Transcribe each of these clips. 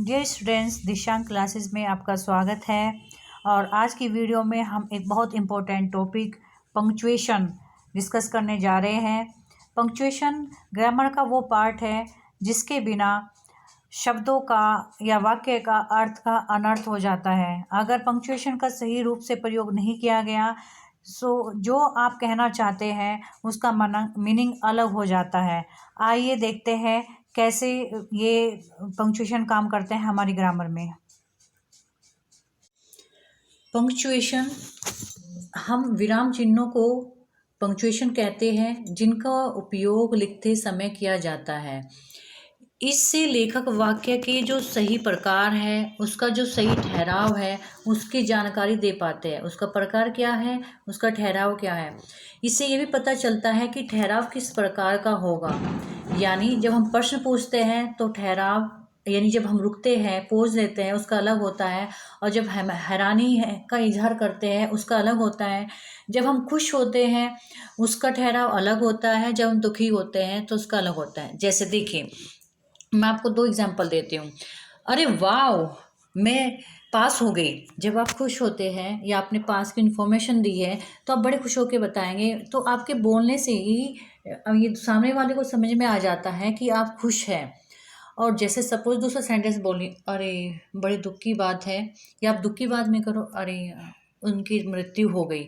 Dear students, Dishank classes में आपका स्वागत है। और आज की वीडियो में हम एक बहुत इम्पोर्टेंट टॉपिक पंक्चुएशन डिस्कस करने जा रहे हैं। पंक्चुएशन ग्रामर का वो पार्ट है जिसके बिना शब्दों का या वाक्य का अर्थ का अनर्थ हो जाता है। अगर पंक्चुएशन का सही रूप से प्रयोग नहीं किया गया जो आप कहना चाहते हैं उसका मीनिंग अलग हो जाता है। आइए देखते हैं कैसे ये पंक्चुएशन काम करते हैं हमारी ग्रामर में। पंक्चुएशन, हम विराम चिन्हों को पंक्चुएशन कहते हैं जिनका उपयोग लिखते समय किया जाता है। इससे लेखक वाक्य के जो सही प्रकार है, उसका जो सही ठहराव है, उसकी जानकारी दे पाते हैं। उसका प्रकार क्या है, उसका ठहराव क्या है। इससे ये भी पता चलता है कि ठहराव किस प्रकार का होगा। यानी जब हम प्रश्न पूछते हैं तो ठहराव, यानी जब हम रुकते हैं, पोज लेते हैं, उसका अलग होता है। और जब हम हैरानी का इजहार करते हैं उसका अलग होता है। जब हम खुश होते हैं उसका ठहराव अलग होता है। जब हम दुखी होते हैं तो उसका अलग होता है। जैसे देखिए, मैं आपको 2 एग्जाम्पल देती हूँ। अरे वाह, मैं पास हो गई। जब आप खुश होते हैं या आपने पास की इन्फॉर्मेशन दी है तो आप बड़े खुश होकर बताएंगे, तो आपके बोलने से ही ये सामने वाले को समझ में आ जाता है कि आप खुश हैं। और जैसे सपोज दूसरा सेंटेंस बोली, अरे बड़े दुख की बात है, या आप दुख की बात में करो, अरे उनकी मृत्यु हो गई।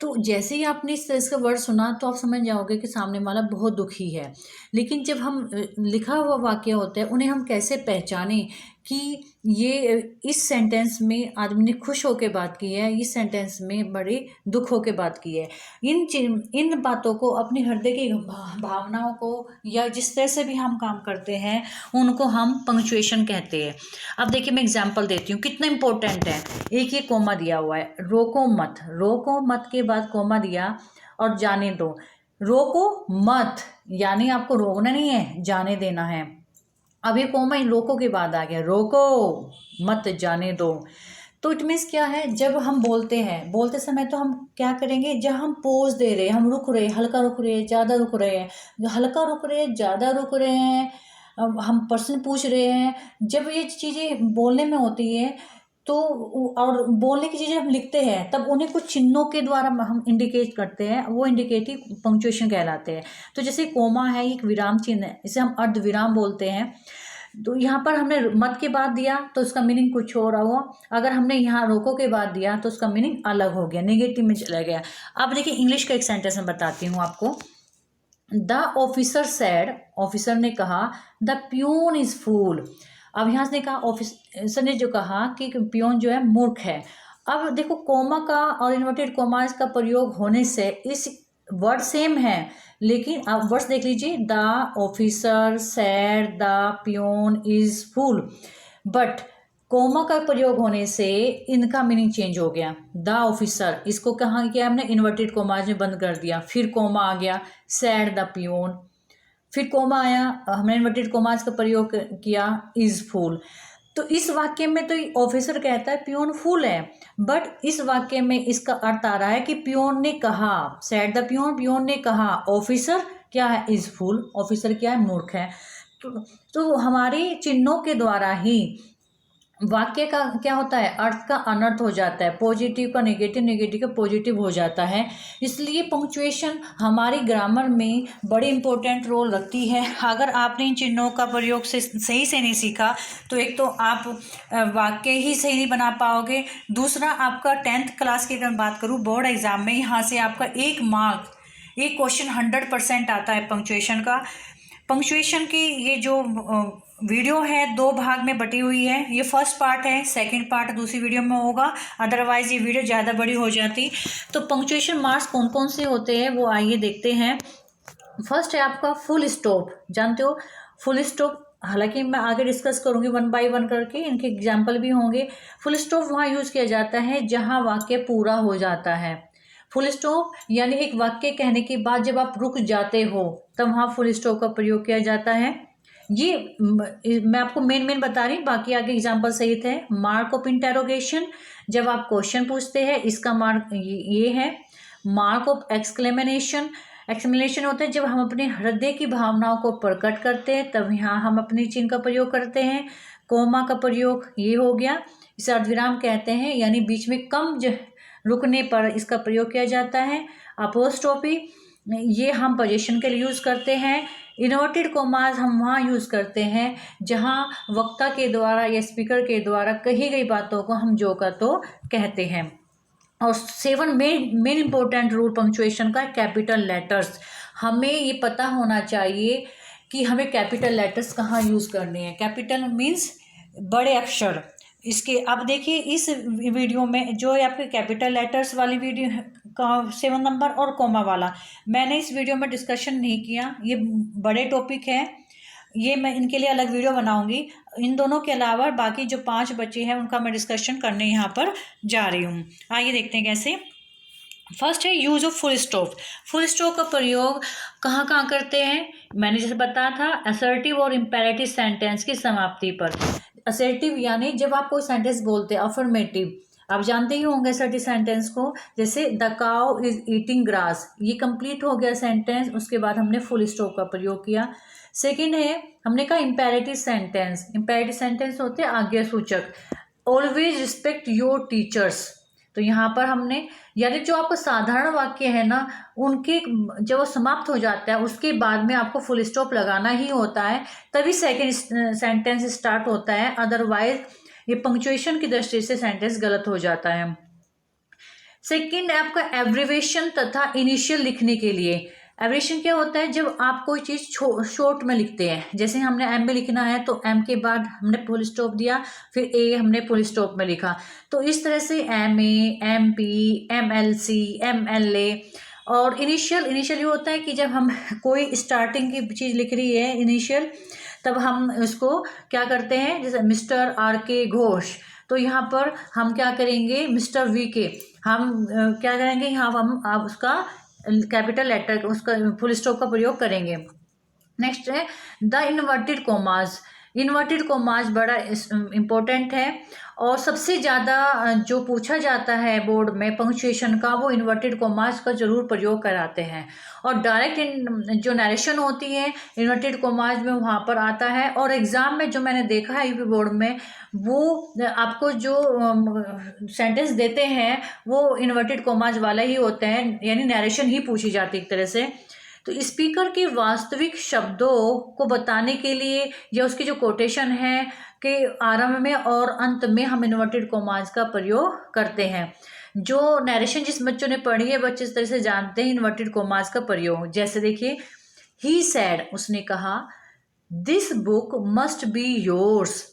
तो जैसे ही आपने इस तरह का वर्ड सुना तो आप समझ जाओगे कि सामने वाला बहुत दुखी है। लेकिन जब हम लिखा हुआ वाक्य होता है, उन्हें हम कैसे पहचानें कि ये इस सेंटेंस में आदमी ने खुश होकर बात की है, इस सेंटेंस में बड़े दुख होकर बात की है। इन बातों को, अपनी हृदय की भावनाओं को, या जिस तरह से भी हम काम करते हैं उनको हम पंक्चुएशन कहते हैं। अब देखिए, मैं एग्जांपल देती हूँ, कितना इंपॉर्टेंट है। एक ये कोमा दिया हुआ है, रोको मत। रोको मत के बाद कोमा दिया और जाने दो। रोको मत यानी आपको रोकना नहीं है, जाने देना है। अब ये कोमा रोको के बाद आ गया, रोको मत, जाने दो। तो इट मीन्स क्या है, जब हम बोलते हैं, बोलते समय तो हम क्या करेंगे, जब हम पोज दे रहे हैं, हम रुक रहे हैं, हल्का रुक रहे हैं, ज़्यादा रुक रहे हैं, हल्का रुक रहे हैं, ज़्यादा रुक रहे हैं, हम प्रश्न पूछ रहे हैं, जब ये चीज़ें बोलने में होती है तो, और बोलने की चीज़ें हम लिखते हैं, तब उन्हें कुछ चिन्हों के द्वारा हम इंडिकेट करते हैं, वो इंडिकेटिव पंक्चुएशन कहलाते हैं। तो जैसे कोमा है, एक विराम चिन्ह है, इसे हम अर्धविराम बोलते हैं। तो यहाँ पर हमने मत के बाद दिया तो उसका मीनिंग कुछ और हुआ। अगर हमने यहाँ रोको के बाद दिया तो उसका मीनिंग अलग हो गया, नेगेटिव में चला गया। अब देखिए, इंग्लिश का एक सेंटेंस मैं बताती हूँ आपको। द ऑफिसर सेड, ऑफिसर ने कहा, द प्यून इज फूल। अब यहाँ से कहा, ऑफिसर ने जो कहा कि प्यून जो है मूर्ख है। अब देखो, कोमा का और इन्वर्टेड कोमास का प्रयोग होने से इस वर्ड सेम है, लेकिन आप वर्ड्स देख लीजिए, the officer said the peon is fool, but comma का प्रयोग होने से इनका मीनिंग चेंज हो गया। द ऑफिसर, इसको कहाँ किया हमने, इन्वर्टेड कोमास में बंद कर दिया, फिर कोमा आ गया, सैड द पियोन, फिर कोमा आया, हमने इन्वर्टेड कोमास का प्रयोग किया, इज फूल। तो इस वाक्य में तो ऑफिसर कहता है पियोन फूल है, बट इस वाक्य में इसका अर्थ आ रहा है कि पियोन ने कहा, सैड द पियोन, पियोन ने कहा, ऑफिसर क्या है, इज फूल, ऑफिसर क्या है, मूर्ख है। तो हमारे चिन्हों के द्वारा ही वाक्य का क्या होता है, अर्थ का अनर्थ हो जाता है, पॉजिटिव का नेगेटिव, नेगेटिव का पॉजिटिव हो जाता है। इसलिए पंक्चुएशन हमारी ग्रामर में बड़ी इंपॉर्टेंट रोल रखती है। अगर आपने इन चिन्हों का प्रयोग से सही से नहीं सीखा तो एक तो आप वाक्य ही सही नहीं बना पाओगे, दूसरा आपका 10th क्लास की अगर बात करूँ, बोर्ड एग्जाम में यहाँ से आपका 1 मार्क, एक क्वेश्चन 100% आता है पंक्चुएशन का। पंक्चुएशन की ये जो वीडियो है 2 भाग में बटी हुई है। ये फर्स्ट पार्ट है, सेकंड पार्ट दूसरी वीडियो में होगा, अदरवाइज ये वीडियो ज़्यादा बड़ी हो जाती। तो पंक्चुएशन मार्क्स कौन कौन से होते हैं वो आइए देखते हैं। फर्स्ट है आपका फुल स्टॉप, जानते हो फुल स्टॉप, हालांकि मैं आगे डिस्कस करूंगी 1 बाय 1 करके, इनके एग्जाम्पल भी होंगे। फुल स्टॉप वहाँ यूज़ किया जाता है जहाँ वाक्य पूरा हो जाता है। फुल स्टॉप यानी एक वाक्य कहने के बाद जब आप रुक जाते हो तब वहाँ फुल स्टॉप का प्रयोग किया जाता है। ये मैं आपको मेन बता रही, बाकी आगे एग्जाम्पल सही थे। मार्क ऑफ इंटेरोगेशन, जब आप क्वेश्चन पूछते हैं, इसका मार्क ये है। मार्क ऑफ एक्सक्लेमेनेशन, एक्सप्लेनेशन होता है जब हम अपने हृदय की भावनाओं को प्रकट करते हैं, तब यहाँ हम अपनी चिन्ह का प्रयोग करते हैं। कोमा का प्रयोग ये हो गया, इसे अर्धविराम कहते हैं, यानी बीच में कम रुकने पर इसका प्रयोग किया जाता है। अपोस्ट्रोफी ये हम पोजीशन के लिए यूज़ करते हैं। इन्वर्टेड कोमास हम वहाँ यूज़ करते हैं जहाँ वक्ता के द्वारा या स्पीकर के द्वारा कही गई बातों को हम जो का तो कहते हैं। और 7 मेन इंपॉर्टेंट रूल पंक्चुएशन का, कैपिटल लेटर्स। हमें ये पता होना चाहिए कि हमें कैपिटल लेटर्स कहाँ यूज़ करने हैं। कैपिटल मीन्स बड़े अक्षर। इसके अब देखिए इस वीडियो में जो आपके कैपिटल लेटर्स वाली वीडियो का 7 नंबर और कोमा वाला मैंने इस वीडियो में डिस्कशन नहीं किया, ये बड़े टॉपिक है, ये मैं इनके लिए अलग वीडियो बनाऊंगी। इन दोनों के अलावा बाकी जो 5 बचे हैं उनका मैं डिस्कशन करने यहाँ पर जा रही हूँ। आइए देखते हैं कैसे। फर्स्ट है use of full stop. Full stop का प्रयोग कहाँ कहाँ करते हैं, मैंने जैसे बताया था असर्टिव और इम्पेरेटिव सेंटेंस की समाप्ति पर। असर्टिव यानी जब आप कोई सेंटेंस बोलते हैं, अफर्मेटिव आप जानते ही होंगे असर्टिव सेंटेंस को, जैसे the cow is eating grass, ये कंप्लीट हो गया सेंटेंस, उसके बाद हमने फुल स्टॉप का प्रयोग किया। सेकेंड है हमने कहा इम्पेरेटिव सेंटेंस। इम्पेरेटिव सेंटेंस होते हैं आज्ञा सूचक। ऑलवेज रिस्पेक्ट योर टीचर्स, तो यहाँ पर हमने यानी जो आपका साधारण वाक्य है ना, उनके जब वो समाप्त हो जाता है उसके बाद में आपको फुल स्टॉप लगाना ही होता है, तभी सेकंड सेंटेंस स्टार्ट होता है, अदरवाइज ये पंक्चुएशन की दृष्टि से सेंटेंस गलत हो जाता है। सेकंड है आपका एब्रिवेशन तथा इनिशियल लिखने के लिए। एब्रिवेशन क्या होता है, जब आप कोई चीज़ शॉर्ट में लिखते हैं, जैसे हमने एम में लिखना है तो एम के बाद हमने फुल स्टॉप दिया, फिर ए हमने फुल स्टॉप में लिखा, तो इस तरह से M A, M P, M L C, M L A. और इनिशियल ये होता है कि जब हम कोई स्टार्टिंग की चीज़ लिख रही है इनिशियल, तब हम उसको क्या करते हैं, जैसे मिस्टर आर के घोष, तो यहाँ पर हम क्या करेंगे, मिस्टर वी के हम क्या करेंगे, यहाँ हम आप उसका कैपिटल लेटर उसका फुल स्टॉप का प्रयोग करेंगे। नेक्स्ट है the inverted commas. Inverted commas बड़ा इम्पोर्टेंट है और सबसे ज़्यादा जो पूछा जाता है बोर्ड में पंक्चुएशन का, वो इन्वर्टेड कोमास का ज़रूर प्रयोग कराते हैं। और डायरेक्ट जो नरेशन होती है इन्वर्टेड कोमास में वहाँ पर आता है, और एग्ज़ाम में जो मैंने देखा है यूपी बोर्ड में, वो आपको जो सेंटेंस देते हैं वो इन्वर्टेड कोमास वाला ही होते हैं, यानी नरेशन ही पूछी जाती है एक तरह से। तो स्पीकर के वास्तविक शब्दों को बताने के लिए या उसकी जो कोटेशन है कि आरंभ में और अंत में हम इन्वर्टेड कोमास का प्रयोग करते हैं। जो नरेशन जिस बच्चों ने पढ़ी है बच्चे इस तरह से जानते हैं इन्वर्टेड कोमास का प्रयोग। जैसे देखिए, ही सैड, उसने कहा, this book must be yours,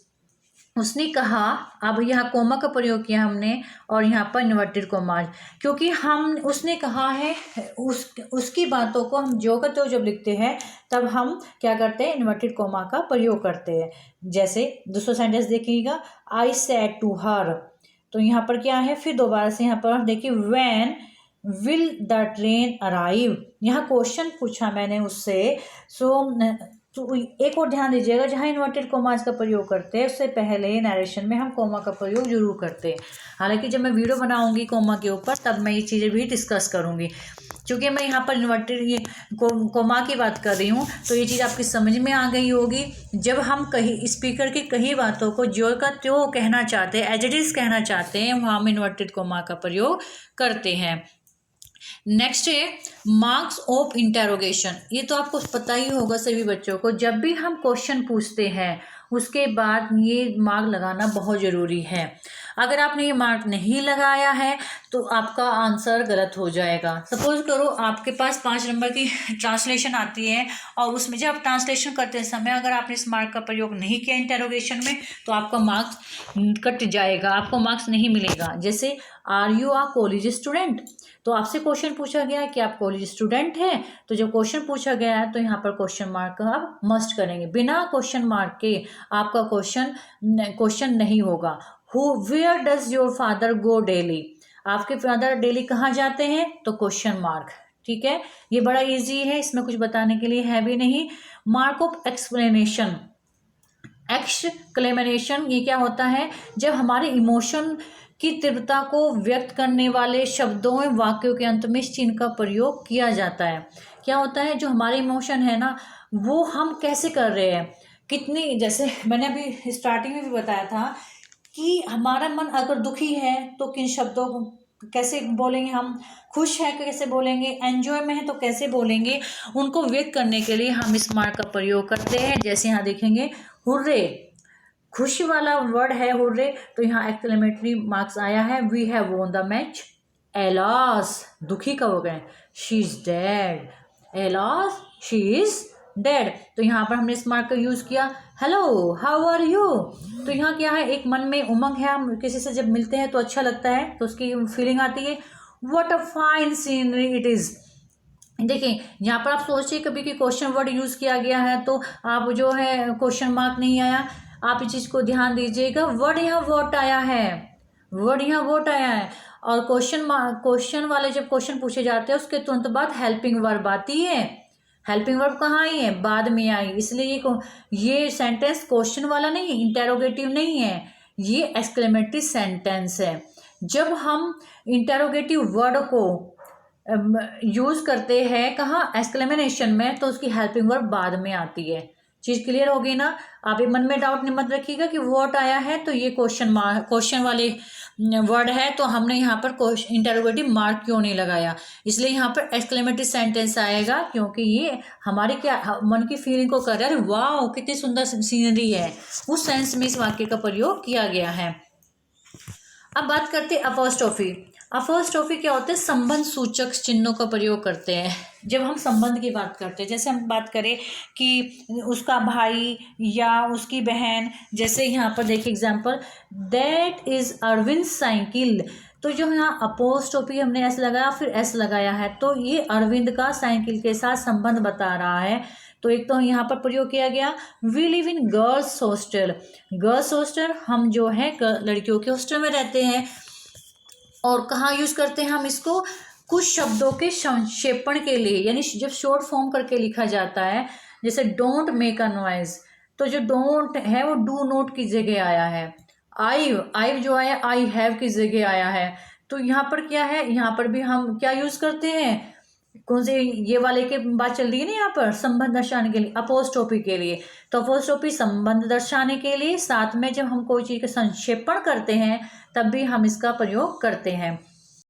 उसने कहा। अब यहाँ कोमा का प्रयोग किया हमने और यहाँ पर इन्वर्टेड कोमास, क्योंकि हम उसने कहा है उसकी बातों को हम जो का तो जब लिखते हैं तब हम क्या करते हैं, इन्वर्टेड कोमा का प्रयोग करते हैं। जैसे दूसरा सेंटेंस देखिएगा, आई सेड टू हर, तो यहाँ पर क्या है, फिर दोबारा से यहाँ पर देखिए, when will the train arrive, यहाँ क्वेश्चन पूछा मैंने उससे। तो एक और ध्यान दीजिएगा, जहाँ इन्वर्टेड कोमास का प्रयोग करते हैं उससे पहले नरेशन में हम कोमा का प्रयोग जरूर करते हैं। हालांकि जब मैं वीडियो बनाऊंगी कोमा के ऊपर तब मैं ये चीज़ें भी डिस्कस करूंगी। क्योंकि मैं यहाँ पर इन्वर्टेड ये कोमा की बात कर रही हूँ तो ये चीज़ आपकी समझ में आ गई होगी। जब हम कहीं स्पीकर की कही बातों को जो का त्यों कहना चाहते हैं, एज इट इज़ कहना चाहते हैं, वहाँ हम इन्वर्टेड कोमा का प्रयोग करते हैं। नेक्स्ट है मार्क्स ऑफ इंटेरोगेशन। ये तो आपको पता ही होगा सभी बच्चों को, जब भी हम क्वेश्चन पूछते हैं उसके बाद ये मार्क लगाना बहुत ज़रूरी है। अगर आपने ये मार्क नहीं लगाया है तो आपका आंसर गलत हो जाएगा। सपोज करो आपके पास 5 नंबर की ट्रांसलेशन आती है और उसमें जब आप ट्रांसलेशन करते समय अगर आपने इस मार्क का प्रयोग नहीं किया इंटेरोगेशन में तो आपका मार्क्स कट जाएगा, आपको मार्क्स नहीं मिलेगा। जैसे are you a college student, तो आपसे क्वेश्चन पूछा गया है कि आप कॉलेज स्टूडेंट हैं, तो जब क्वेश्चन पूछा गया है तो यहाँ पर क्वेश्चन मार्क आप मस्ट करेंगे। बिना क्वेश्चन मार्क के आपका क्वेश्चन नहीं होगा। Where does your father go daily, आपके फादर डेली कहाँ जाते हैं, तो क्वेश्चन मार्क। ठीक है, ये बड़ा इजी है, इसमें कुछ बताने के लिए है भी नहीं। Mark of explanation. एक्सक्लेमेनेशन ये क्या होता है, जब हमारे इमोशन की तीव्रता को व्यक्त करने वाले शब्दों एवं वाक्यों के अंत में इस चिन्ह का प्रयोग किया जाता है। क्या होता है, जो हमारे इमोशन है ना वो हम कैसे कर रहे हैं, कितनी, जैसे मैंने अभी स्टार्टिंग में भी बताया था कि हमारा मन अगर दुखी है तो किन शब्दों कैसे बोलेंगे हम, खुश है कैसे बोलेंगे, एंजॉय में है तो कैसे बोलेंगे, उनको व्यक्त करने के लिए हम इस मार्क का प्रयोग करते हैं। जैसे यहाँ देखेंगे हुर्रे, खुशी वाला वर्ड है हुर्रे, तो यहाँ एक्सक्लेमेटरी मार्क्स आया है। We have won the match, alas दुखी का हो गए, she is dead, alas she is dead, तो यहाँ पर हमने इस मार्क का यूज किया। हेलो हाउ आर यू, तो यहाँ क्या है, एक मन में उमंग है, हम किसी से जब मिलते हैं तो अच्छा लगता है, तो उसकी फीलिंग आती है। What a fine scenery it is, देखिए यहाँ पर आप सोचिए कभी कि क्वेश्चन वर्ड यूज किया गया है तो आप जो है क्वेश्चन मार्क नहीं आया, आप इस चीज को ध्यान दीजिएगा। वर्ड यहाँ वॉट आया है, वर्ड यहाँ वॉट आया है, और क्वेश्चन वाले जब क्वेश्चन पूछे जाते हैं उसके तुरंत बाद हेल्पिंग वर्ब आती है। हेल्पिंग वर्ब कहाँ आई है, बाद में आई, इसलिए ये सेंटेंस क्वेश्चन वाला नहीं है, इंटेरोगेटिव नहीं है, ये एक्सक्लेमेटरी सेंटेंस है। जब हम इंटेरोगेटिव वर्ड को यूज करते हैं कहाँ, एक्सक्लेमेशन में, तो उसकी हेल्पिंग वर्ब बाद में आती है। चीज क्लियर होगी ना, आप ये मन में डाउट नहीं मत रखिएगा कि व्हाट आया है तो ये क्वेश्चन वाले वर्ड है, तो हमने यहाँ पर इंटेरोगेटिव मार्क क्यों नहीं लगाया, इसलिए यहाँ पर एक्सक्लेमेटरी सेंटेंस आएगा, क्योंकि ये हमारे क्या मन की फीलिंग को कर रहा है, वाह कितनी सुंदर सीनरी है, उस सेंस में इस वाक्य का प्रयोग किया गया है। अब बात करते हैं अपोस्ट्रोफी। अपोस्ट्रोफी क्या होता है, संबंध सूचक चिन्हों का प्रयोग करते हैं जब हम संबंध की बात करते हैं। जैसे हम बात करें कि उसका भाई या उसकी बहन, जैसे यहाँ पर देखिए example, that is Arvind cycle, तो जो यहाँ अपोस्ट्रोफी हमने एस लगाया फिर एस लगाया है, तो ये अरविंद का साइकिल के साथ संबंध बता रहा है। तो एक तो यहाँ पर प्रयोग किया गया, we live in girls hostel, girls hostel हम जो है लड़कियों के हॉस्टल में रहते हैं। और कहाँ यूज करते हैं हम इसको, कुछ शब्दों के संक्षेपण के लिए, यानी जब शॉर्ट फॉर्म करके लिखा जाता है, जैसे डोंट मेक अ नॉइज, तो जो डोंट है वो डू नोट की जगह आया है, आई जो आया आई हैव की जगह आया है। तो यहाँ पर क्या है, यहाँ पर भी हम क्या यूज करते हैं, कौन से ये वाले के बात चल रही है ना, यहाँ पर संबंध दर्शाने के लिए, अपोस्ट्रोफी के लिए, तो अपोस्ट्रोफी संबंध दर्शाने के लिए, साथ में जब हम कोई चीज का संक्षेपण करते हैं तब भी हम इसका प्रयोग करते हैं।